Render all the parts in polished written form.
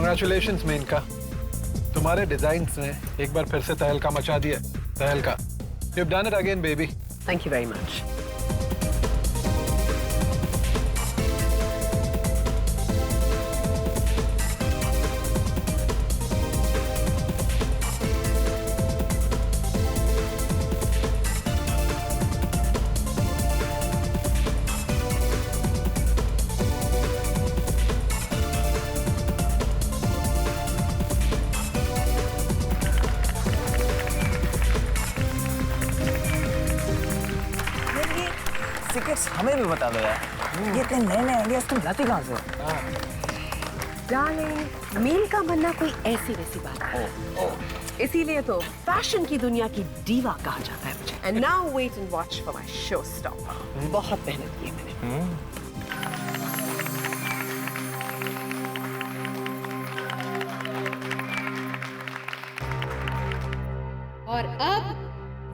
Congratulations Maneka, तुम्हारे designs ने एक बार फिर से तहलका मचा दिया। तहलका, you've done it again, baby. Thank you very much. Tickets हमें भी बता दो यार। ये इतने नए नए आइडियाज तुम लाती कहाँ से हो? डार्लिंग, मील का बनना कोई ऐसी वैसी बात है। इसीलिए तो फैशन की दुनिया की दीवा कहा जाता है मुझे। And now wait and watch for my showstopper. बहुत मेहनत की है मैंने। और अब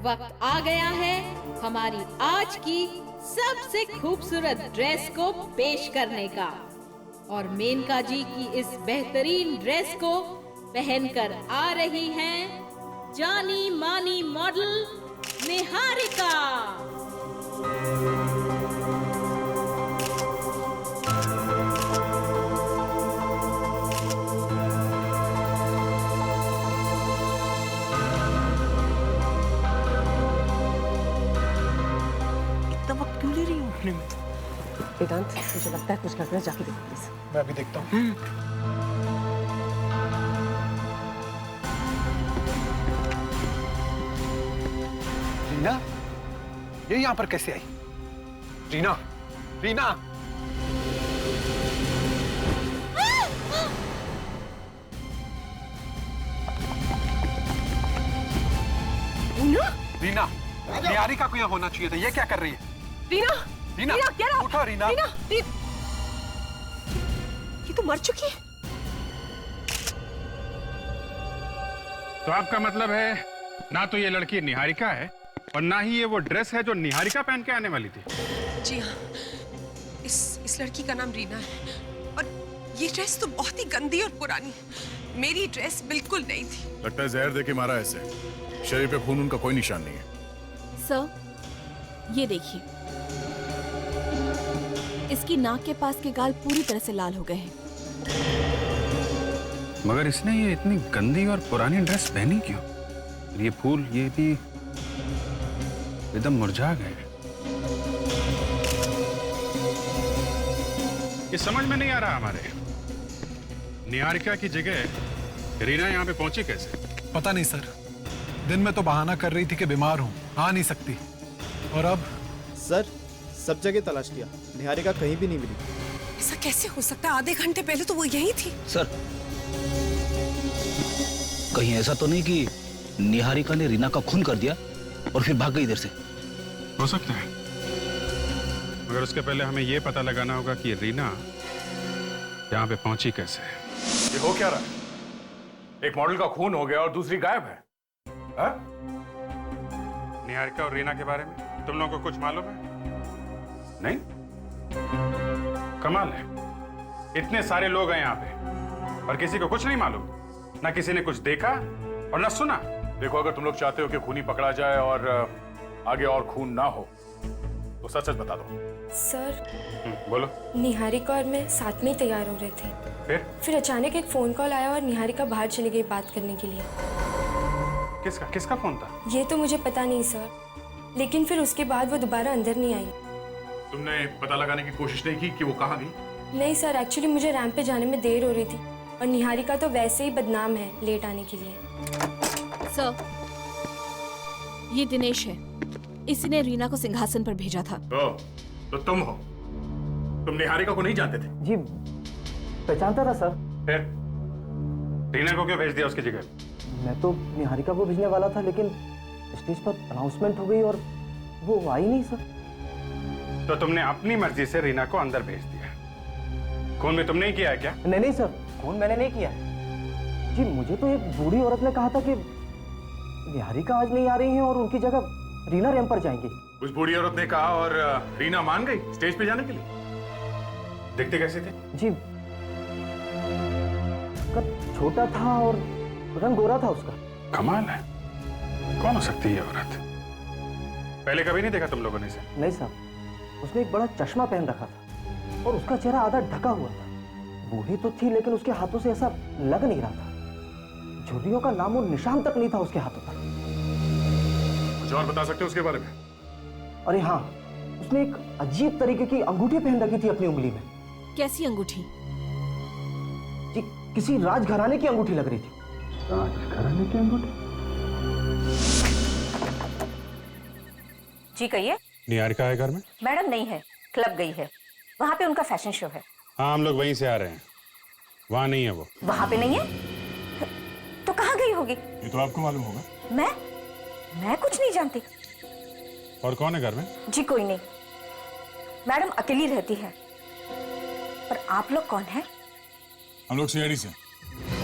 वक्त आ गया है हमारी आज की सबसे खूबसूरत ड्रेस को पेश करने का। और मेनका जी की इस बेहतरीन ड्रेस को पहनकर आ रही हैं जानी मानी मॉडल निहारिका। वेदांत, मुझे लगता है कुछ कर रहा है, जाके देखो प्लीज। मैं अभी देखता हूँ। रीना, ये यहाँ पर कैसे आई? रीना, रीना! रीना, निहारिका को यहाँ होना चाहिए था। ये क्या कर रही है? रीना, रीना, उठो रीना। रीना, ये तो मर चुकी है। तो आपका मतलब है ना तो ये लड़की निहारिका है और ना ही ये वो ड्रेस है जो निहारिका पहन के आने वाली थी। जी हाँ, इस लड़की का नाम रीना है और ये ड्रेस तो बहुत ही गंदी और पुरानी है। मेरी ड्रेस बिल्कुल नहीं थी। लगता है जहर देके मारा ऐसे। शरीर पे खून उनका कोई निशान नहीं है। सर, ये देखिए, इसकी नाक के पास के गाल पूरी तरह से लाल हो गए हैं। मगर इसने ये इतनी गंदी और पुरानी ड्रेस पहनी क्यों? ये फूल ये भी एकदम मुरझा गए। ये समझ में नहीं आ रहा हमारे। निहारिका की जगह रीना यहाँ पे पहुंची कैसे? पता नहीं सर, दिन में तो बहाना कर रही थी कि बीमार हूँ, आ नहीं सकती। और अब? सर, सब जगह तलाश किया, निहारिका कहीं भी नहीं मिली। ऐसा कैसे हो सकता है? आधे घंटे पहले तो वो यहीं थी। सर, कहीं ऐसा तो नहीं कि निहारिका ने रीना का खून कर दिया और फिर भाग गई इधर से? हो सकता है, मगर उसके पहले हमें ये पता लगाना होगा कि रीना यहाँ पे पहुंची कैसे। ये हो क्या रहा है? एक मॉडल का खून हो गया और दूसरी गायब है। निहारिका और रीना के बारे में तुम लोगों को कुछ मालूम है? नहीं? कमाल है, इतने सारे लोग हैं यहाँ पे और किसी को कुछ नहीं मालूम। ना किसी ने कुछ देखा और ना सुना। देखो, अगर तुम लोग चाहते हो कि खूनी पकड़ा जाए और आगे और खून ना हो तो सच सच बता दो। सर, बोलो। निहारिका और मैं साथ में ही तैयार हो रहे थे। फिर अचानक एक फोन कॉल आया और निहारिका बाहर चली गई बात करने के लिए। किसका फोन था? ये तो मुझे पता नहीं सर, लेकिन फिर उसके बाद वो दोबारा अंदर नहीं आई। तुमने पता लगाने की कोशिश नहीं की कि वो कहाँ गई? नहीं सर, एक्चुअली मुझे रैंप पे जाने में देर हो रही थी और निहारिका तो वैसे ही बदनाम है लेट आने के लिए। सर, ये दिनेश है, इसी ने रीना को सिंहासन पर भेजा था। तो तुम हो? तुम निहारिका को नहीं जानते थे? जी, पहचानता था सर। फिर रीना को क्यों भेज दिया उसकी जगह? मैं तो निहारिका को भेजने वाला था, लेकिन स्टेज पर अनाउंसमेंट हो गई और वो आई नहीं सर। तो तुमने अपनी मर्जी से रीना को अंदर भेज दिया? खून भी तुमने ही किया है क्या? नहीं सर, खून मैंने नहीं किया जी। मुझे तो एक बूढ़ी औरत ने कहा था कि निहारिका आज नहीं आ रही है और उनकी जगह रीना रैंप पर जाएंगी। उस बूढ़ी औरत ने कहा और रीना मान गई स्टेज पे जाने के लिए। देखते कैसे थे? जी, कब छोटा था और रंग गोरा था उसका। कमाल है, कौन हो सकती है ये औरत? पहले कभी नहीं देखा तुम लोगों ने इसे? नहीं साहब, उसने एक बड़ा चश्मा पहन रखा था और उसका चेहरा आधा ढका हुआ था। बूढ़ी तो थी लेकिन उसके हाथों से ऐसा लग नहीं रहा था। झुर्रियों का नामो निशान तक नहीं था उसके हाथों पर। कुछ और बता सकते हो उसके बारे में? अरे हाँ, उसने एक अजीब तरीके की अंगूठी पहन रखी थी अपनी उंगली में। कैसी अंगूठी? जी, किसी राजघराने की अंगूठी लग रही थी। राजघराने की अंगूठी? जी कहिए। निहारिका है घर में? मैडम नहीं है, क्लब गई है। वहाँ पे उनका फैशन शो है। हाँ, हम लोग वहीं से आ रहे हैं। वहाँ नहीं है वो। वहाँ पे नहीं है? तो कहाँ गई होगी? ये तो आपको मालूम होगा। मैं कुछ नहीं जानती। और कौन है घर में? जी कोई नहीं, मैडम अकेली रहती है। और आप लोग कौन हैं? हम लोग सीआईडी से।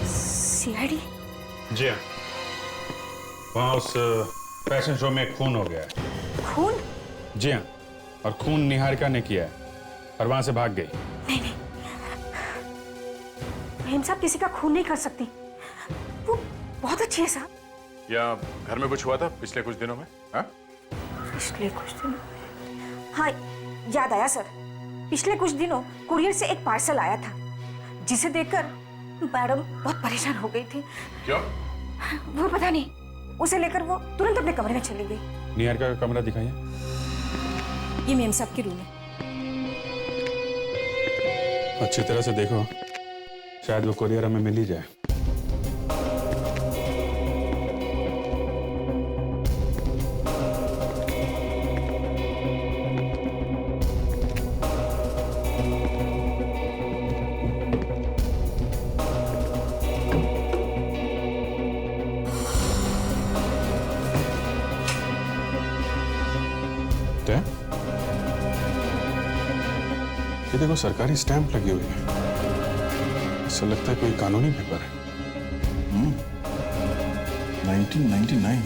सीआईडी? जी हाँ, वहाँ उस फैशन शो में खून हो गया है। खून? जी हाँ, और खून निहारिका ने किया है और वहां से भाग गई। नहीं, मेम साहब किसी का खून नहीं कर सकती। वो बहुत अच्छी है साहब। या घर में कुछ हुआ था पिछले कुछ दिनों में? हा? पिछले कुछ दिनों? हाँ, याद आया सर। पिछले कुछ दिनों कुरियर से एक पार्सल आया था जिसे देखकर मैडम बहुत परेशान हो गई थी। क्यों? वो पता नहीं, उसे लेकर वो तुरंत अपने कमरे में चली गई। निहारिका का कमरा दिखाइए। ये मेम साहब की रूम है। अच्छी तरह से देखो, शायद वो कुरियर हमें मिल ही जाए। ये देखो, सरकारी स्टैंप लगी हुई है। ऐसा लगता है कोई कानूनी पेपर है। 1999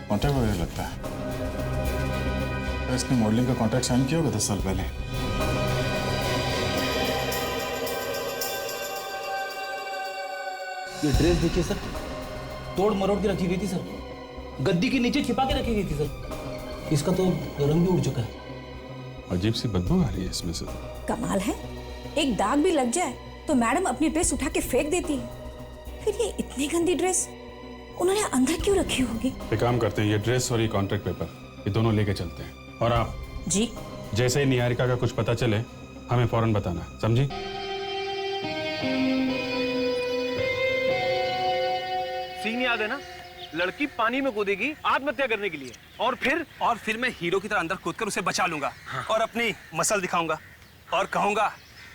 कॉन्ट्रैक्ट वगैरह लगता है। तो इसने मॉडलिंग का कॉन्ट्रैक्ट साइन किया होगा 10 साल पहले। ये ड्रेस देखिए सर, तोड़ मरोड़ के रखी गई थी सर। गद्दी के नीचे छिपा के रखी गई थी सर। इसका तो रंग भी उड़ चुका है। अजीब सी बदबू आ रही है इसमें से। कमाल है, एक दाग भी लग जाए तो मैडम अपनी ड्रेस उठा के फेंक देती है। फिर ये इतनी गंदी ड्रेस उन्होंने अंदर क्यों रखी होगी? एक काम करते हैं, ये ड्रेस और ये कॉन्ट्रैक्ट पेपर, ये दोनों लेके चलते हैं। और आप जी, जैसे ही निहारिका का कुछ पता चले हमें फौरन बताना, समझी? सीन याद है ना? लड़की पानी में कूदेगी आत्महत्या करने के लिए, और फिर मैं हीरो की तरह अंदर कूदकर उसे बचा लूंगा। हाँ। और अपनी मसल दिखाऊंगा और कहूंगा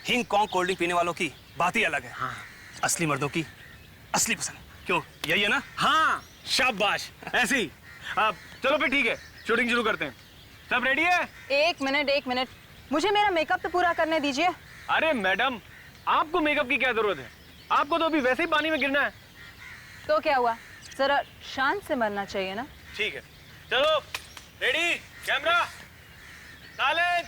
हिंग कॉन्ग कोल्ड ड्रिंक पीने वालों की बात ही अलग है। हाँ। असली मर्दों की असली पसंद। क्यों, यही है ना? हाँ, शाबाश, ऐसे ही। चलो फिर ठीक है, शूटिंग शुरू करते हैं। सब रेडी है? एक मिनट, मुझे मेरा मेकअप तो पूरा करने दीजिए। अरे मैडम, आपको मेकअप की क्या जरूरत है? आपको तो अभी वैसे ही पानी में गिरना है। तो क्या हुआ, जरा शांत से मरना चाहिए ना। ठीक है, चलो रेडी, कैमरा, साइलेंस।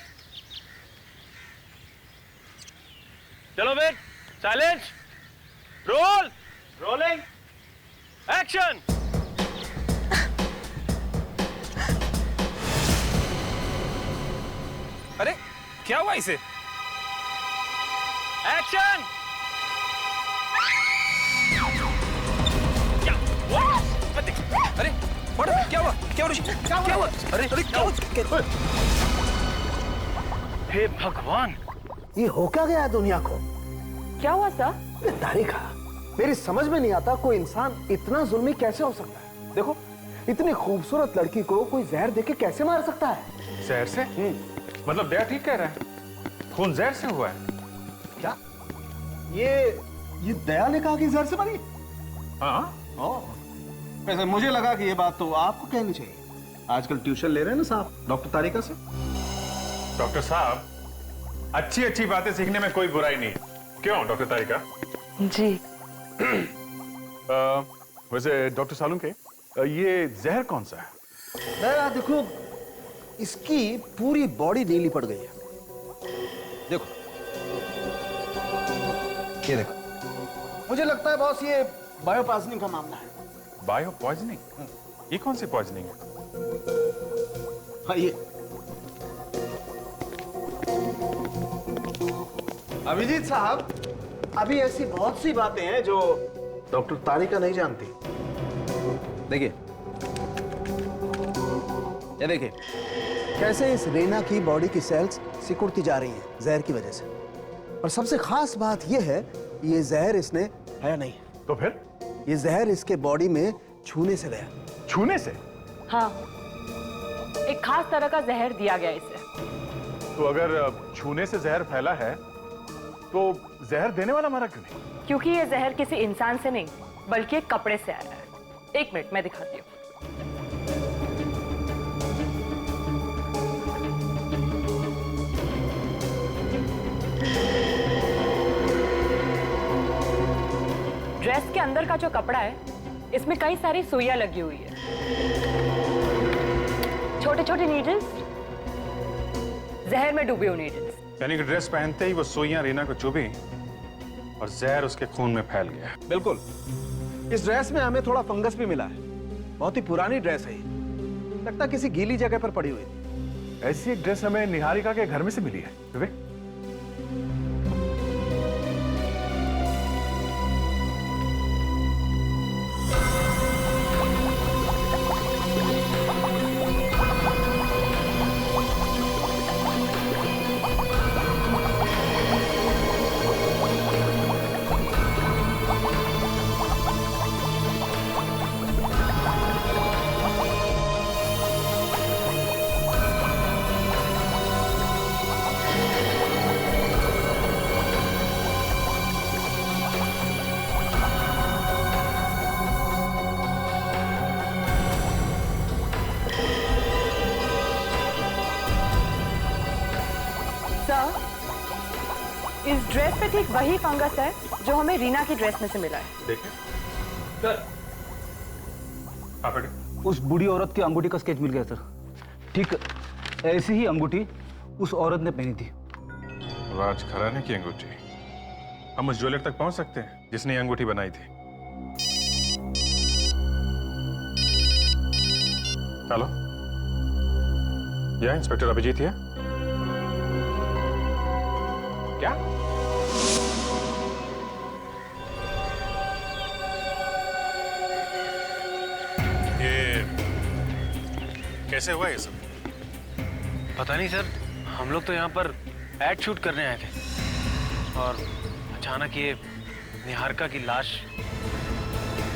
चलो फिर, साइलेंस, रोल, रोलिंग, एक्शन। अरे क्या हुआ इसे? एक्शन। अरे क्या हुआ? क्या हुआ? अरे क्या हुआ? हे भगवान, ये हो क्या गया है दुनिया को? क्या हुआ सर? तारिका, मेरी समझ में नहीं आता कोई इंसान इतना जुल्मी कैसे हो सकता है। देखो, इतनी खूबसूरत लड़की को कोई जहर देके कैसे मार सकता है? जहर से? मतलब दया ठीक कह रहा है, खून जहर से हुआ है। क्या ये दया ने कहा कि जहर से मरी? हाँ। वैसे मुझे लगा कि ये बात तो आपको कहनी चाहिए। आजकल ट्यूशन ले रहे हैं ना साहब डॉक्टर तारिका से। डॉक्टर साहब, अच्छी अच्छी बातें सीखने में कोई बुराई नहीं। क्यों डॉक्टर तारिका? जी। वैसे डॉक्टर सालूम के, ये जहर कौन सा है? दया देखो, इसकी पूरी बॉडी नीली पड़ गई है। देखो, ये देखो, मुझे लगता है बॉस ये बायो पॉइजनिंग का मामला है। Bio poisoning? ये कौन सी पॉइजनिंग है? ये अभिजीत साहब, अभी ऐसी बहुत सी बातें हैं जो डॉक्टर तारिका नहीं जानती। देखिए, ये देखिए कैसे इस रीना की बॉडी की सेल्स सिकुड़ती जा रही हैं जहर की वजह से। और सबसे खास बात यह है, ये जहर इसने है नहीं। तो फिर? ये जहर इसके बॉडी में छूने से गया। छूने से? हाँ, एक खास तरह का जहर दिया गया इसे। तो अगर छूने से जहर फैला है तो जहर देने वाला मरा क्यों नहीं? क्योंकि ये जहर किसी इंसान से नहीं बल्कि एक कपड़े से आया है। एक मिनट, मैं दिखाती हूँ। ड्रेस के अंदर का जो कपड़ा है, इसमें कई सारी सुइयां लगी हुई है, छोटे छोटे नीडल्स, जहर में डूबी हुई नीडल्स। यानी कि ड्रेस पहनते ही वो सुइयां रीना को चुभी और जहर उसके खून में फैल गया। बिल्कुल। इस ड्रेस में हमें थोड़ा फंगस भी मिला है। बहुत ही पुरानी ड्रेस है ये, लगता किसी गीली जगह पर पड़ी हुई थी। ऐसी एक ड्रेस हमें निहारिका के घर में से मिली है। विवेक, इस ड्रेस पे ठीक वही फंगस है जो हमें रीना की ड्रेस में से मिला है। देखिए सर, उस बूढ़ी औरत की अंगूठी का स्केच मिल गया सर। ठीक ऐसी ही अंगूठी उस औरत ने पहनी थी। राज खराने की अंगूठी? हम उस ज्वेलर तक पहुंच सकते हैं जिसने ये अंगूठी बनाई थी। हेलो, यह इंस्पेक्टर अभिजीत है? क्या? ये कैसे हुआ ये सब? पता नहीं सर, हम लोग तो यहाँ पर एड शूट करने आए थे और अचानक ये निहारिका की लाश।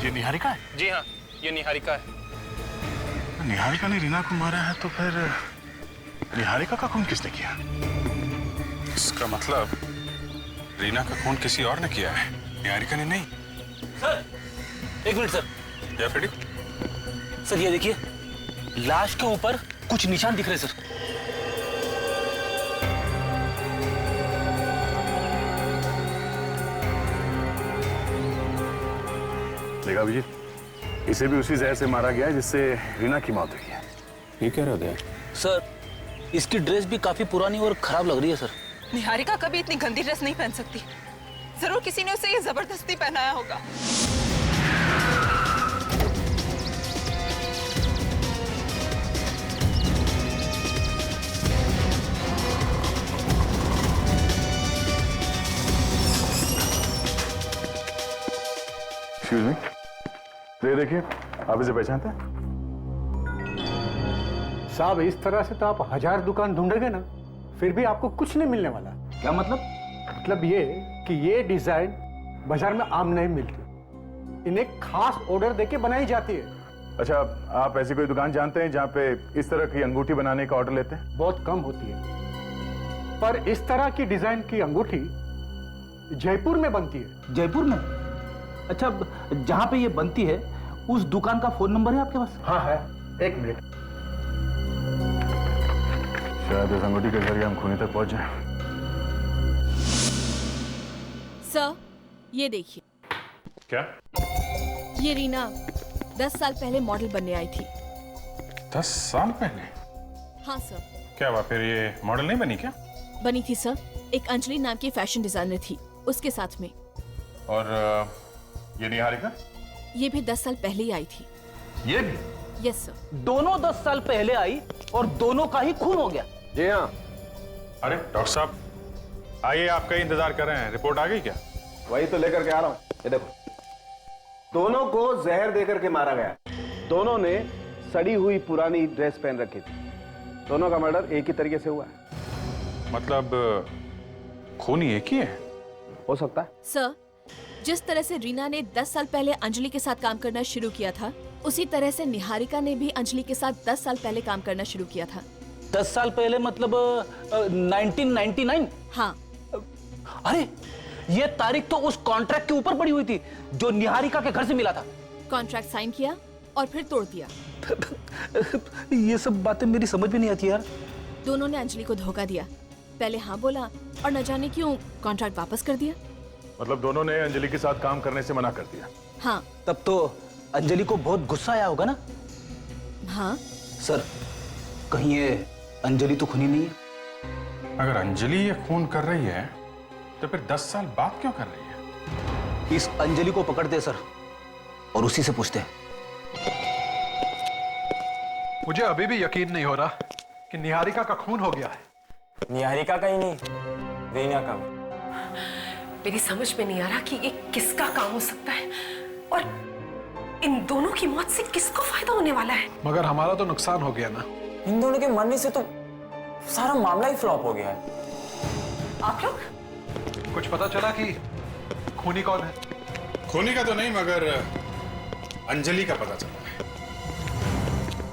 ये निहारिका है? जी हाँ, ये निहारिका है। निहारिका ने रीना को मारा है तो फिर निहारिका का खून किसने किया? इसका मतलब रीना का खून किसी और ने किया है, निहारिका ने नहीं। सर, एक मिनट सर। क्या फ्रेडी? सर ये देखिए, लाश के ऊपर कुछ निशान दिख रहे सर। देखा अभिजीत, इसे भी उसी जहर से मारा गया है जिससे रीना की मौत हुई है। ये कह रहे थे सर, इसकी ड्रेस भी काफी पुरानी और खराब लग रही है सर। निहारिका कभी इतनी गंदी ड्रेस नहीं पहन सकती। जरूर किसी ने उसे ये जबरदस्ती पहनाया होगा। एक्सक्यूज मी, ये देखिए, आप इसे पहचानते हैं? साहब, इस तरह से तो आप 1000 दुकान ढूंढोगे ना, फिर भी आपको कुछ नहीं मिलने वाला। क्या मतलब? मतलब ये कि ये डिजाइन बाजार में आम नहीं मिलती, इन्हें खास ऑर्डर देके बनाई जाती है। अच्छा, आप ऐसी कोई दुकान जानते हैं जहाँ पे इस तरह की अंगूठी बनाने का ऑर्डर लेते हैं? बहुत कम होती है, पर इस तरह की डिजाइन की अंगूठी जयपुर में बनती है। जयपुर में? अच्छा, जहाँ पे ये बनती है उस दुकान का फोन नंबर है आपके पास? हाँ है, एक मिनट। शायद इस अंगूठी के जरिए हम खूनी तक पहुंच जाएं। सर, ये देखिए। क्या? ये रीना 10 साल पहले मॉडल बनने आई थी। 10 साल पहले? हाँ सर। क्या हुआ फिर, ये मॉडल नहीं बनी क्या? बनी थी सर, एक अंजलि नाम की फैशन डिजाइनर थी उसके साथ में। और ये निहारिका? ये भी 10 साल पहले ही आई थी। ये भी? Yes sir. दोनों 10 साल पहले आई और दोनों का ही खून हो गया। जी हाँ। अरे डॉक्टर साहब आइए, आपका ही इंतजार कर रहे हैं। रिपोर्ट आ गई क्या? वही तो लेकर के आ रहा हूं। ये देखो, दोनों को जहर देकर के मारा गया। दोनों ने सड़ी हुई पुरानी ड्रेस पहन रखी थी। दोनों का मर्डर एक ही तरीके से हुआ है। मतलब खूनी एक ही है? हो सकता है। सर, जिस तरह से रीना ने 10 साल पहले अंजलि के साथ काम करना शुरू किया था, उसी तरह से निहारिका ने भी अंजलि के साथ 10 साल पहले काम करना शुरू किया था। 10 साल पहले मतलब 1999? हाँ। अरे ये तारीख तो उस कॉन्ट्रैक्ट के ऊपर पड़ी हुई थी जो निहारिका के घर से मिला था। कॉन्ट्रैक्ट साइन किया और फिर तोड़ दिया। ये सब बातें मेरी समझ में नहीं आती यार। दोनों ने अंजलि को धोखा दिया। पहले हाँ बोला और न जाने क्यों कॉन्ट्रैक्ट वापस कर दिया। मतलब दोनों ने अंजलि के साथ काम करने से मना कर दिया? हाँ। तब तो अंजलि को बहुत गुस्सा आया होगा ना? हाँ। सर, कहीं ये अंजलि तो खूनी नहीं है? अगर अंजलि ये खून कर रही है तो फिर 10 साल बाद क्यों कर रही है? इस अंजलि को पकड़ते सर और उसी से पूछते हैं। मुझे अभी भी यकीन नहीं हो रहा कि निहारिका का खून हो गया है। निहारिका का ही नहीं, रीना का भी। मेरी समझ में नहीं आ रहा कि ये किसका काम हो सकता है और इन दोनों की मौत से किसको फायदा होने वाला है। मगर हमारा तो नुकसान हो गया ना। इन दोनों के मरने से तो सारा मामला ही फ्लॉप हो गया है। आप लोग कुछ पता चला कि खूनी कौन है? खूनी का तो नहीं, मगर अंजलि का पता चला है।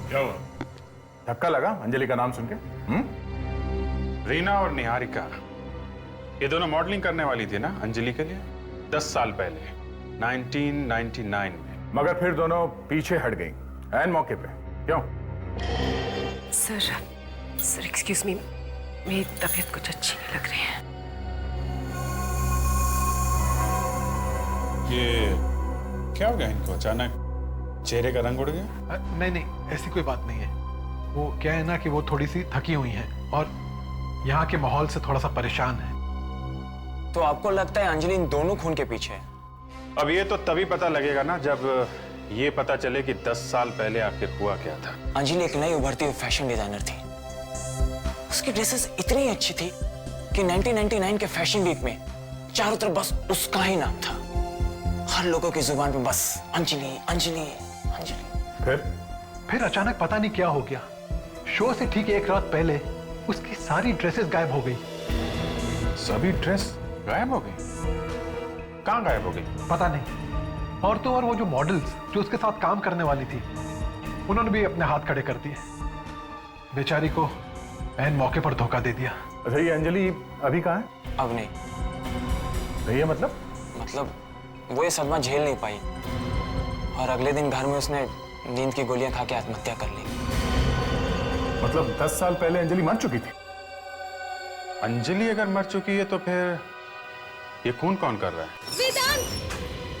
क्या हुआ? धक्का लगा अंजलि का नाम सुन के? रीना और निहारिका ये दोनों मॉडलिंग करने वाली थी ना अंजलि के लिए 10 साल पहले 1999 में। मगर फिर दोनों पीछे हट गई ऐन मौके पे। क्यों? सर एक्सक्यूज मी, मेरी तबीयत कुछ अच्छी नहीं लग रही है। ये क्या हो गया इनको? अचानक चेहरे का रंग उड़ गया? नहीं, ऐसी कोई बात नहीं है। वो क्या है ना कि वो थोड़ी सी थकी हुई हैं और यहाँ के माहौल से थोड़ा सा परेशान है। तो आपको लगता है अंजलि इन दोनों खून के पीछे है? अब ये तो तभी पता लगेगा ना जब ये पता चले कि 10 साल पहले आखिर हुआ क्या था। अंजलि एक नई उभरती हुई फैशन डिजाइनर थी। उसकी ड्रेसेस इतनी अच्छी थी कि 1999 के फैशन वीक में चारों तरफ बस उसका ही नाम था। हर लोगों की जुबान पे बस अंजलि अंजलि अंजलि। फिर अचानक पता नहीं क्या हो गया। शो से ठीक एक रात पहले उसकी सारी ड्रेसेस गायब हो गई। सभी ड्रेस गायब हो गई? कहाँ गायब हो गई? पता नहीं। और तो और वो जो मॉडल्स जो उसके साथ काम करने वाली थी उन्होंने भी अपने हाथ खड़े कर दिए। बेचारी को ऐन मौके पर धोखा दे दिया। अच्छा, ये अंजलि अभी कहाँ है? अब नहीं। भैया मतलब वो ये सदमा झेल नहीं पाई और अगले दिन घर में उसने नींद की गोलियां खा के आत्महत्या कर ली। मतलब 10 साल पहले अंजलि मर चुकी थी? अंजलि अगर मर चुकी है तो फिर ये खून कौन कर रहा है?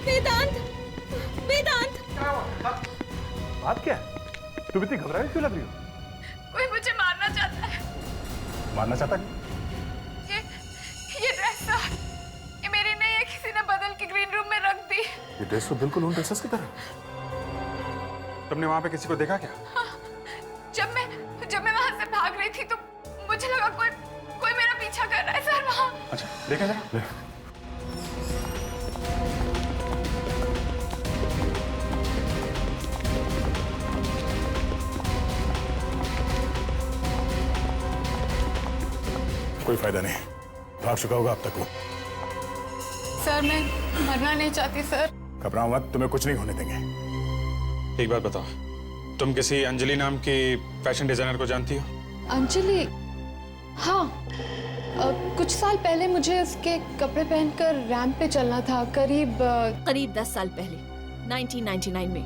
वेदांत! बात क्या है? तुम इतनी घबराई क्यों लग रही हो? कोई मुझे मारना चाहता है। मारना चाहता है? ये ड्रेस ये मेरी नहीं है, किसी ने बदल के ग्रीन रूम में रख दी। ये ड्रेस तो बिल्कुल उन ड्रेसेस की तरह। तुमने वहां पे किसी को देखा क्या? हाँ, जब मैं वहां से भाग रही थी तो मुझे लगा कोई मेरा पीछा कर रहा है सर वहां। अच्छा, देखा जरा। कोई फायदा नहीं, भाग चुका होगा अब तक वो। सर मैं मरना नहीं चाहती सर। घबराओ मत, तुम्हें कुछ नहीं होने देंगे। एक बात बताओ, तुम किसी अंजलि नाम की फैशन डिजाइनर को जानती हो? अंजलि? हाँ, कुछ साल पहले मुझे उसके कपड़े पहनकर रैंप पे चलना था। करीब 10 साल पहले 1999 में।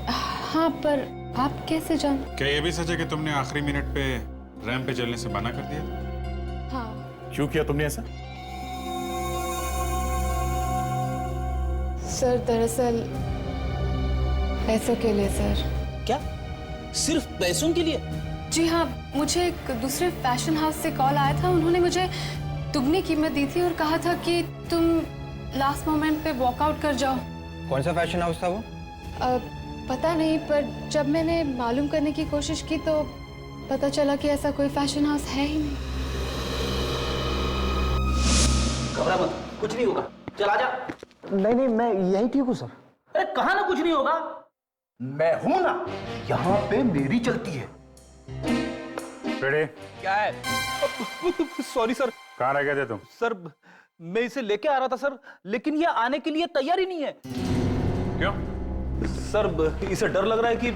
हाँ, पर आप कैसे जान? क्या ये भी सच है कि तुमने आखिरी मिनट पे रैंप पे चलने से मना कर दिया? हाँ। क्यों किया तुमने ऐसा? सर दरअसल पैसों के लिए सर। क्या? सिर्फ पैसों के लिए? जी हाँ, मुझे एक दूसरे फैशन हाउस से कॉल आया था। उन्होंने मुझे दुगनी कीमत दी थी और कहा था कि तुम लास्ट मोमेंट पे वॉकआउट कर जाओ। कौन सा फैशन हाउस था वो? पता नहीं, पर जब मैंने मालूम करने की कोशिश की तो पता चला कि ऐसा कोई फैशन हाउस है ही नहीं। घबरा मत, कुछ नहीं होगा, चल आजा। नहीं नहीं, मैं यही ठीक हूँ सर। अरे कहा ना कुछ नहीं होगा, मैं हूं ना, यहाँ पे मेरी चलती है। क्या है? Sorry sir. कहाँ रह गए थे तुम? सर मैं इसे लेके आ रहा था सर, लेकिन ये आने के लिए तैयार ही नहीं है। क्यों? सर इसे डर लग रहा है कि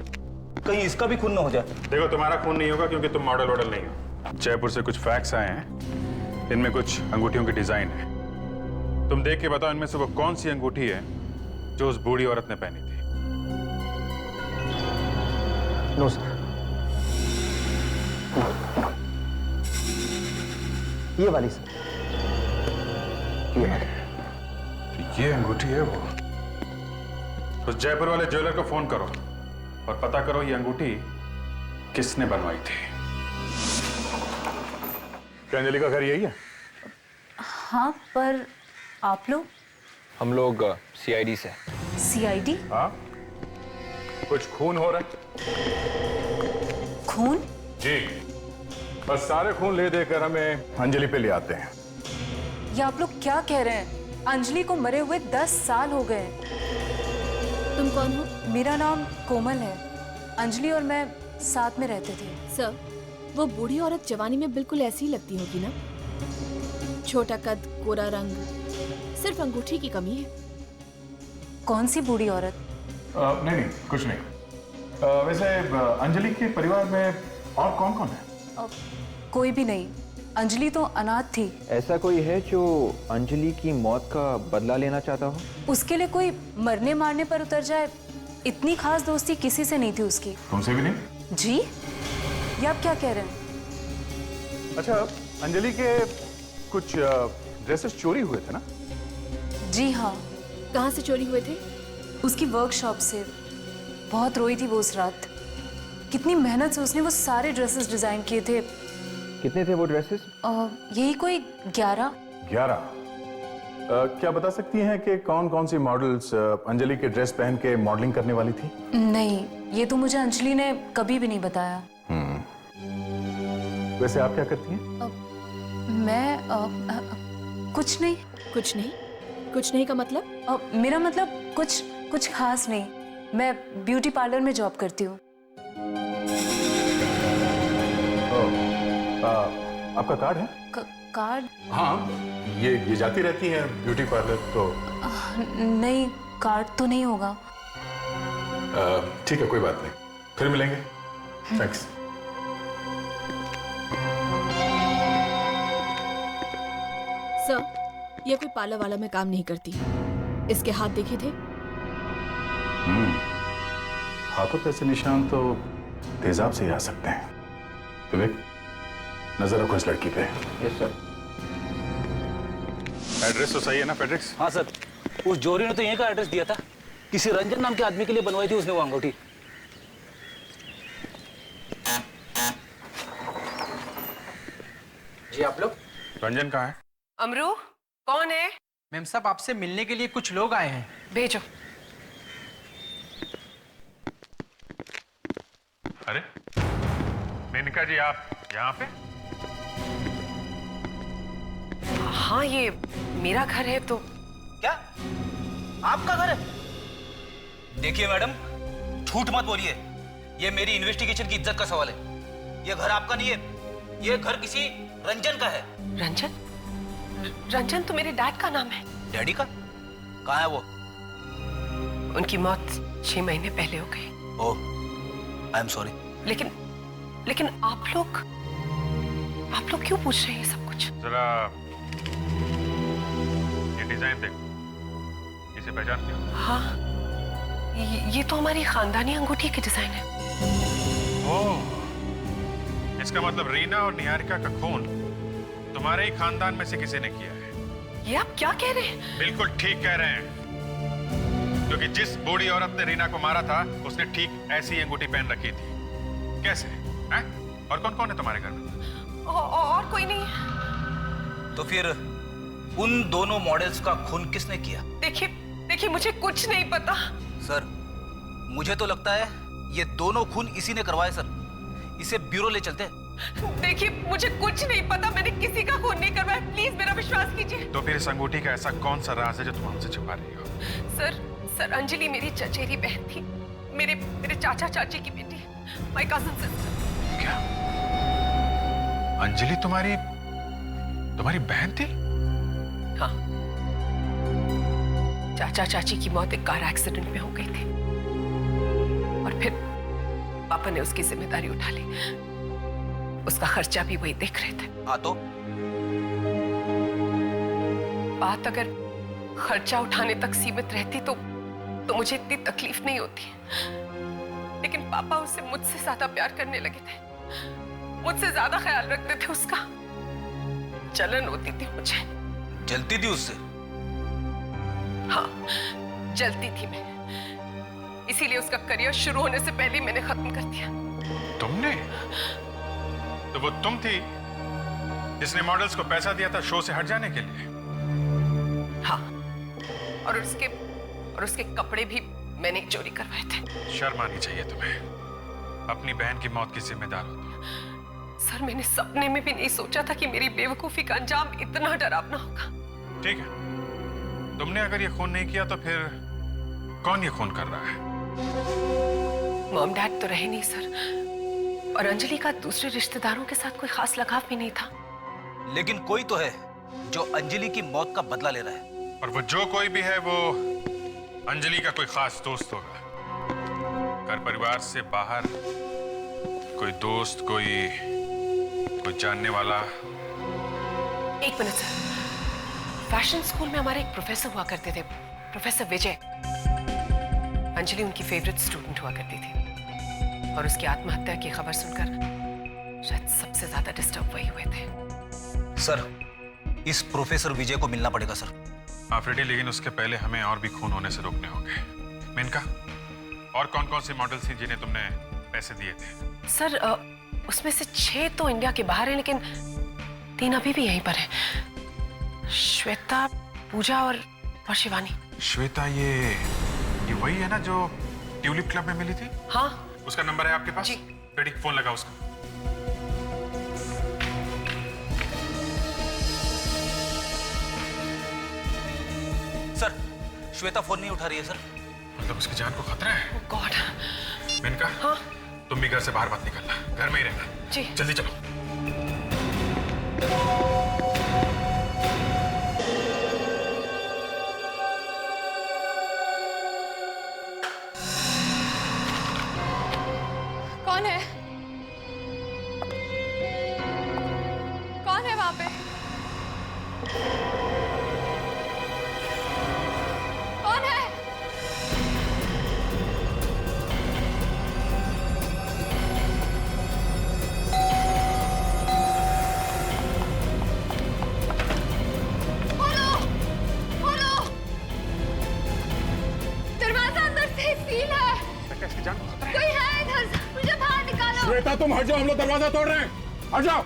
कहीं इसका भी खून ना हो जाए। देखो तुम्हारा खून नहीं होगा क्योंकि तुम मॉडल वॉडल नहीं हो। जयपुर से कुछ फैक्स आए हैं, इनमें कुछ अंगूठियों की डिजाइन है। तुम देख के बताओ इनमें से वो कौन सी अंगूठी है जो उस बूढ़ी औरत ने पहनी थी। नो सर, ये वाली सर, ये वाली। ये अंगूठी है वो। उस जयपुर वाले ज्वेलर को फोन करो और पता करो ये अंगूठी किसने बनवाई थी। क्या अंजलि का घर यही है? हाँ, पर आप लोग? हम लोग सीआईडी से। सीआईडी? हाँ, कुछ खून हो रहा है। खून? जी, बस सारे खून ले देकर हमें अंजलि पे ले आते हैं। ये आप लोग क्या कह रहे हैं? अंजलि को मरे हुए 10 साल हो गए। तुम कौन हो? मेरा नाम कोमल है। अंजलि और मैं साथ में रहते थे। सर, वो बूढ़ी औरत जवानी में बिल्कुल ऐसी ही लगती होगी ना? छोटा कद, गोरा रंग, सिर्फ अंगूठी की कमी है। कौन सी बूढ़ी औरत? नहीं नहीं, कुछ नहीं। वैसे अंजलि के परिवार में और कौन कौन है? कोई भी नहीं। अंजलि तो अनाथ थी। ऐसा कोई है जो अंजलि की मौत का बदला लेना चाहता हो? उसके लिए कोई मरने मारने पर उतर जाए, इतनी खास दोस्ती किसी से नहीं थी उसकी। तुमसे भी नहीं? जी? ये आप क्या कह रहे हैं? अच्छा, अंजलि के कुछ ड्रेसेस चोरी हुए थे ना? जी हाँ। कहाँ से चोरी हुए थे? उसकी वर्कशॉप से। बहुत रोई थी वो उस रात। कितनी मेहनत से उसने वो सारे ड्रेसेस डिजाइन किए थे। कितने थे वो ड्रेसेस? यही कोई 11। 11? क्या बता सकती हैं कि कौन कौन सी मॉडल्स अंजलि के ड्रेस पहन के मॉडलिंग करने वाली थी? नहीं, ये तो मुझे अंजलि ने कभी भी नहीं बताया। वैसे आप क्या करती हैं? मैं कुछ नहीं। कुछ नहीं? कुछ नहीं का मतलब? मेरा मतलब कुछ खास नहीं। मैं ब्यूटी पार्लर में जॉब करती हूँ। आपका कार्ड है? कार्ड? हाँ, ये जाती रहती है ब्यूटी पार्लर तो। नहीं, कार्ड तो नहीं होगा। ठीक है, कोई बात नहीं, फिर मिलेंगे। थैंक्स। सर, ये कोई पार्लर वाला में काम नहीं करती। इसके हाथ देखे थे? हाथों पे ऐसे निशान तो तेजाब से ही आ सकते हैं। विवेक, नजर रखो इस लड़की पे। Yes sir. एड्रेस तो सही है ना फेड्रिक्स? हाँ सर, उस जोरी ने तो यहीं का एड्रेस दिया था। किसी रंजन नाम के आदमी के लिए बनवाई थी उसने वो अंगूठी। जी आप लोग? रंजन कहाँ है? अमरू, कौन है? मैम साहब, आपसे मिलने के लिए कुछ लोग आए हैं। भेजो। अरे मेनका जी, आप यहाँ पे? हाँ, ये मेरा घर है। तो क्या आपका घर है? देखिए मैडम, झूठ मत बोलिए। ये मेरी इन्वेस्टिगेशन की इज्जत का सवाल है। ये घर आपका नहीं है, ये घर किसी रंजन का है। रंजन? रंजन तो मेरे डैड का नाम है। डैडी का? कहाँ है वो? उनकी मौत 6 महीने पहले हो गई। ओह, आई एम सॉरी। लेकिन आप लोग क्यों पूछ रहे हैं ये सब कुछ? जरा ये डिजाइन देखो, इसे पहचानते हो? हाँ, ये तो हमारी खानदानी अंगूठी की डिजाइन है। ओह, इसका मतलब रीना और निहारिका का खून तुम्हारे ही खानदान में से किसी ने किया है। ये आप क्या कह रहे हैं? बिल्कुल ठीक कह रहे हैं, क्योंकि जिस बूढ़ी औरत ने रीना को मारा था उसने ठीक ऐसी अंगूठी पहन रखी थी। कैसे हैं? और कौन कौन है तुम्हारे घर में? और कोई नहीं। तो फिर उन दोनों मॉडल्स का खून किसने किया? देखिए मुझे कुछ नहीं पता। सर, मुझे तो लगता है ये दोनों खून इसी ने करवाए सर। इसे ब्यूरो ले चलते हैं। देखिए मुझे कुछ नहीं पता, मैंने किसी का खून नहीं करवाया, प्लीज मेरा विश्वास कीजिए। तो फिर इस अंगूठी का ऐसा कौन सा राज है जो तुम हमसे छुपा रही हो? सर अंजलि मेरी चचेरी बहन थी, मेरे चाचा चाची की बेटी, माय कजिन सिस्टर। क्या अंजलि तुम्हारी बहन थी? हाँ, चाचा चाची की मौत एक कार एक्सीडेंट में हो गई थी और फिर पापा ने उसकी जिम्मेदारी उठा ली। उसका खर्चा भी वही देख रहे थे। हाँ तो बात अगर खर्चा उठाने तक सीमित रहती तो मुझे इतनी तकलीफ नहीं होती, लेकिन पापा उससे मुझसे ज्यादा प्यार करने लगे थे, मुझसे ज्यादा ख्याल रखते थे उसका। जलन होती थी मुझे। जलती थी उससे? हाँ, जलती थी मैं, इसीलिए उसका करियर शुरू होने से पहले मैंने खत्म कर दिया। तुमने? तो वो तुम थी जिसने मॉडल्स को पैसा दिया था शो से हट जाने के लिए? हाँ, और उसके कपड़े भी मैंने चोरी करवाए थे। शर्म आनी चाहिए तुम्हें, अपनी बहन की मौत की जिम्मेदार हो तुम। सर, मैंने सपने में भी नहीं सोचा था कि मेरी बेवकूफी का अंजाम इतना डरावना होगा। ठीक है, तुमने अगर ये खून नहीं किया तो फिर कौन ये खून कर रहा है? मॉम डैड तो रहे नहीं सर, और अंजलि का दूसरे रिश्तेदारों के साथ कोई खास लगाव भी नहीं था। लेकिन कोई तो है जो अंजलि की मौत का बदला ले रहा है। और वो जो कोई भी है वो अंजलि का कोई खास दोस्त होगा। घर परिवार से बाहर कोई दोस्त, कोई जानने वाला। एक मिनट सर, फैशन स्कूल में हमारे एक प्रोफेसर हुआ करते थे, प्रोफेसर विजय। अंजलि उनकी फेवरेट स्टूडेंट हुआ करती थी और उसकी आत्महत्या की खबर सुनकर शायद सबसे ज्यादा डिस्टर्ब वही हुए थे। सर, इस प्रोफेसर विजय को मिलना पड़ेगा सर। हाँ फ्रेडी, लेकिन उसके पहले हमें और भी खून होने से रोकने होंगे। मेनका, और कौन कौन सी मॉडल्स थी जिन्हें तुमने पैसे दिए थे? सर, उसमें से 6 तो इंडिया के बाहर हैं, लेकिन 3 अभी भी यहीं पर हैं। श्वेता, पूजा और शिवानी। श्वेता ये वही है ना जो ट्यूलिप क्लब में मिली थी? हाँ। उसका नंबर है आपके पास? जी। फ्रेडी, फोन लगा उसका। सर, श्वेता फोन नहीं उठा रही है सर। मतलब उसकी जान को खतरा है? गॉड। मेनका, हाँ? तुम भी घर से बाहर मत निकलना, घर में ही रहना। जी। जल्दी चलो। कौन है? कौन है वहां पे? कौन है? खोलो! खोलो! दरवाजा अंदर से सील है। इसकी जान को खतरा है। कोई है इधर, मुझे बाहर निकालो। श्वेता, तुम हट जाओ, हम लोग दरवाजा तोड़ रहे हैं। हट जाओ।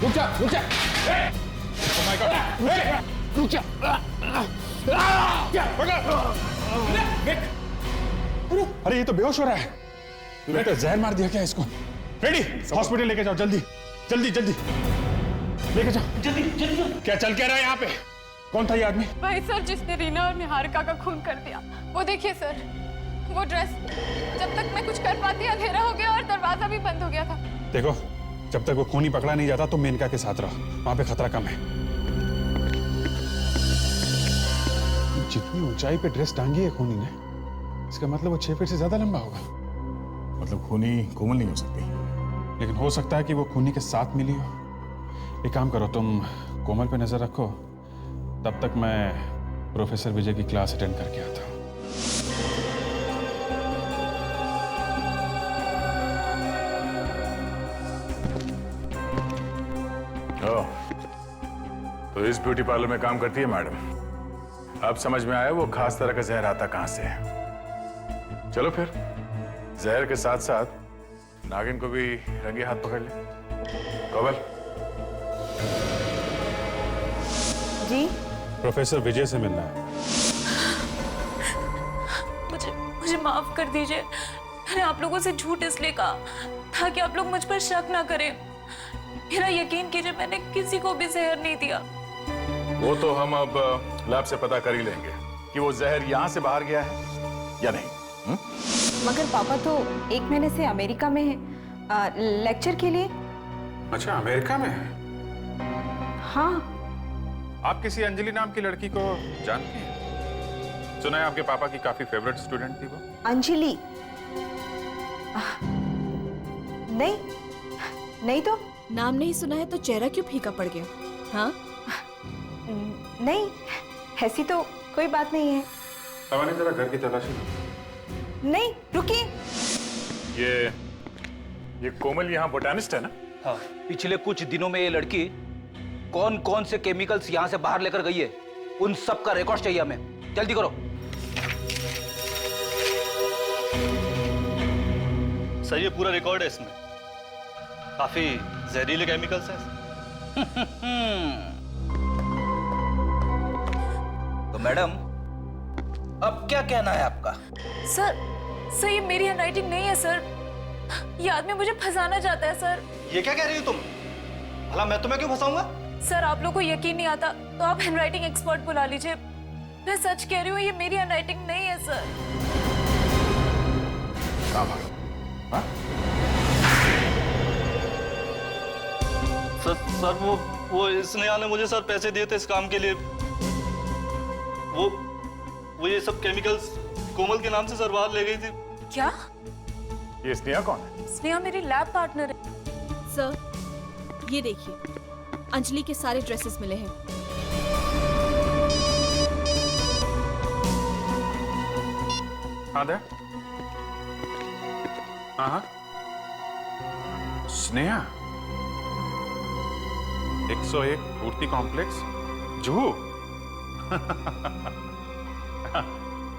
रुक जा, रुक जा। Oh my God. रुक जा। अरे ये तो बेहोश हो रहा है। तूने तो जहर मार दिया क्या इसको? रेडी, हॉस्पिटल लेके जाओ, जल्दी जल्दी जल्दी लेके जाओ। जल्दी जल्दी। क्या चल क्या रहा है यहाँ पे? कौन था ये आदमी? भाई सर, जिसने रीना और निहारिका का खून कर दिया। वो देखिए सर, वो ड्रेस। जब तक मैं कुछ कर पाती अंधेरा हो गया और दरवाजा भी बंद हो गया था। देखो, जब तक वो खूनी पकड़ा नहीं जाता तो मेनका के साथ रहो, वहां पे खतरा कम है। जितनी ऊंचाई पे ड्रेस टांगी है खूनी ने, इसका मतलब वो 6 फीट से ज्यादा लंबा होगा। मतलब खूनी कोमल नहीं हो सकती, लेकिन हो सकता है कि वो खूनी के साथ मिली हो। एक काम करो, तुम कोमल पे नजर रखो, तब तक मैं प्रोफेसर विजय की क्लास अटेंड करके आता हूँ। तो इस ब्यूटी पार्लर में काम करती है मैडम। अब समझ में आया वो खास तरह का जहर आता कहां से है। चलो फिर जहर के साथ साथ नागिन को भी रंगे हाथ पकड़ ले। कौवल। जी प्रोफेसर विजय से मिलना है। मुझे माफ कर दीजिए। मैंने आप लोगों से झूठ इसलिए कहा ताकि आप लोग मुझ पर शक ना करें। मेरा यकीन कीजिए, मैंने किसी को भी जहर नहीं दिया। वो तो हम अब लैब से पता कर ही लेंगे कि वो जहर यहाँ से बाहर गया है या नहीं। मगर पापा तो 1 महीने से अमेरिका में है लेक्चर के लिए। अच्छा, अमेरिका में है? हाँ। आप किसी अंजलि नाम की लड़की को जानती हैं? सुना है आपके पापा की काफी फेवरेट स्टूडेंट थी वो। अंजलि? नहीं तो। नाम नहीं सुना है तो चेहरा क्यों फीका पड़ गया? हाँ? नहीं, ऐसी तो कोई बात नहीं है। मैंने जरा घर की तलाशी लो। नहीं, रुकिए। ये कोमल यहाँ बोटानिस्ट है ना? हाँ, पिछले कुछ दिनों में ये लड़की कौन कौन से केमिकल्स यहाँ से बाहर लेकर गई है, उन सब का रिकॉर्ड चाहिए हमें। जल्दी करो। सर, ये पूरा रिकॉर्ड है इसमें। काफी जहरीले केमिकल्स हैं। तो मैडम, अब क्या कहना है आपका? सर ये मेरी हैंडराइटिंग नहीं है सर। ये आदमी मुझे फंसाना चाहता है सर। ये क्या कह रही हो तुम? भला मैं तुम्हें क्यों फंसाऊंगा? सर, आप लोगों को यकीन नहीं आता तो आप हैंडराइटिंग एक्सपर्ट बुला लीजिए। मैं सच कह रही हूँ, ये मेरी हैंडराइटिंग नहीं है सर। सर वो स्नेहा ने मुझे सर पैसे दिए थे इस काम के लिए। वो ये सब केमिकल्स कोमल के नाम से सर बाहर ले गई थी। क्या? ये स्नेहा कौन है? स्नेहा मेरी लैब पार्टनर है। सर, ये देखिए, अंजलि के सारे ड्रेसेस मिले हैं। हाँ दे। हाँ, स्नेहा 101 पूर्ति कॉम्प्लेक्स जुहू।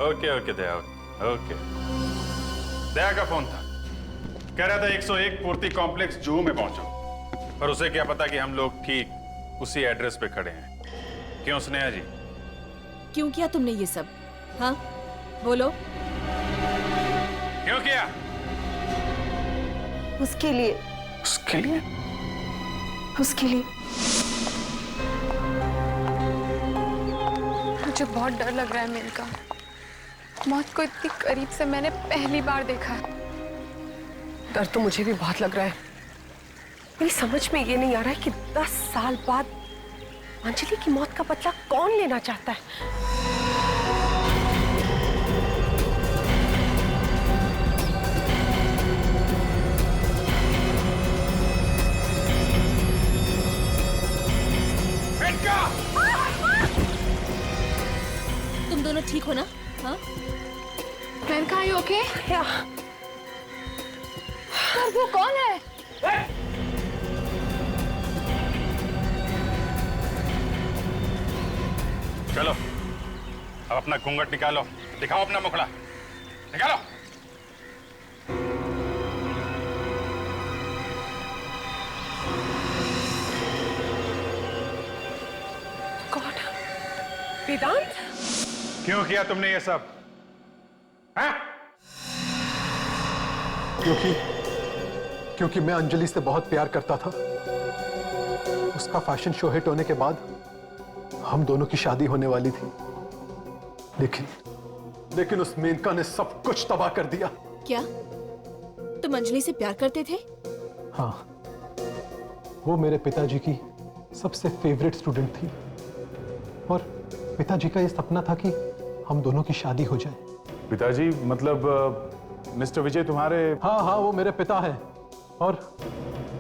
ओके दया, ओके। दया का फोन था, कह रहा था 101 पूर्ति कॉम्प्लेक्स जुहू में पहुंचो, पर उसे क्या पता कि हम लोग ठीक उसी एड्रेस पे खड़े हैं। क्यों स्नेहा जी? क्यों किया तुमने ये सब? हाँ, बोलो। क्यों किया? उसके लिए। उसके लिए? उसके लिए। मुझे बहुत डर लग रहा है मेनका। मौत को इतनी करीब से मैंने पहली बार देखा है। डर तो मुझे भी बहुत लग रहा है। मेरी समझ में ये नहीं आ रहा है कि 10 साल बाद अंजलि की मौत का बदला कौन लेना चाहता है। तुम दोनों ठीक हो ना? हाँ? Menka, are you okay? Sir, वो कौन है? चलो, अब अपना घूंघट निकालो, दिखाओ अपना मुखड़ा, निकालो। गॉड, वेदांत? क्यों किया तुमने ये सब? हाँ? क्योंकि मैं अंजलि से बहुत प्यार करता था। उसका फैशन शो हिट होने के बाद हम दोनों की शादी होने वाली थी, लेकिन उस मेनका ने सब कुछ तबाह कर दिया। क्या तुम अंजलि से प्यार करते थे? हाँ, वो मेरे पिताजी की सबसे फेवरेट स्टूडेंट थी और पिताजी का ये सपना था कि हम दोनों की शादी हो जाए। पिताजी मतलब मिस्टर विजय तुम्हारे? हाँ, वो मेरे पिता हैं और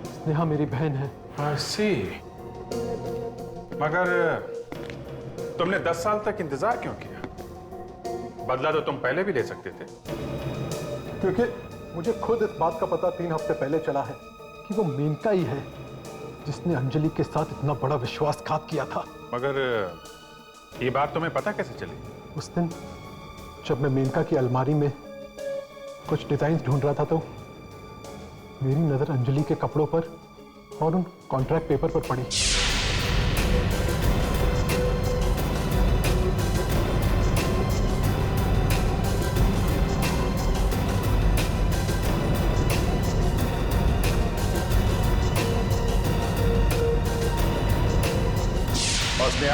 स्नेहा मेरी बहन है। I see। मगर तुमने 10 साल तक इंतजार क्यों किया? बदला तो तुम पहले भी ले सकते थे। क्योंकि मुझे खुद इस बात का पता 3 हफ्ते पहले चला है कि वो मेनका ही है जिसने अंजलि के साथ इतना बड़ा विश्वासघात किया था। मगर ये बात तुम्हें पता कैसे चली? उस दिन जब मैं मेनका की अलमारी में कुछ डिजाइन ढूंढ रहा था तो मेरी नजर अंजलि के कपड़ों पर और उन कॉन्ट्रैक्ट पेपर पर पड़ी।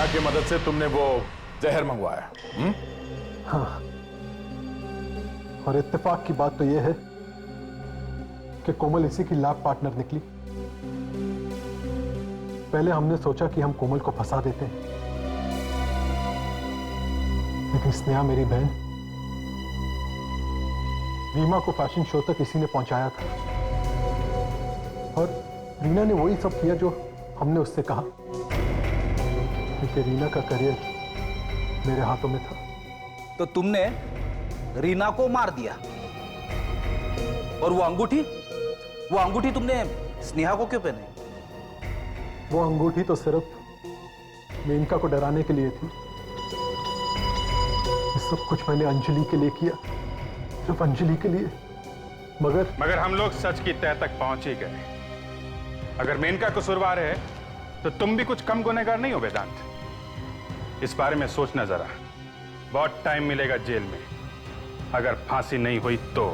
स्नेहा की मदद से तुमने वो जहर मंगवाया। हाँ, और इत्तेफाक की बात तो यह है कि कोमल इसी की लैब पार्टनर निकली। पहले हमने सोचा कि हम कोमल को फंसा देते हैं, लेकिन स्नेहा मेरी बहन रीमा को फैशन शो तक इसी ने पहुंचाया था, और रीना ने वही सब किया जो हमने उससे कहा, क्योंकि रीना का करियर मेरे हाथों में था। तो तुमने रीना को मार दिया, और वो अंगूठी तुमने स्नेहा को क्यों पहनाई? वो अंगूठी तो सिर्फ मेनका को डराने के लिए थी। ये सब कुछ मैंने अंजलि के लिए किया, सिर्फ अंजलि के लिए। मगर हम लोग सच की तह तक पहुंच ही गए। अगर मेनका कसूरवार है तो तुम भी कुछ कम गुनहगार नहीं हो वेदांत। इस बारे में सोचना जरा। बहुत टाइम मिलेगा जेल में, अगर फांसी नहीं हुई तो।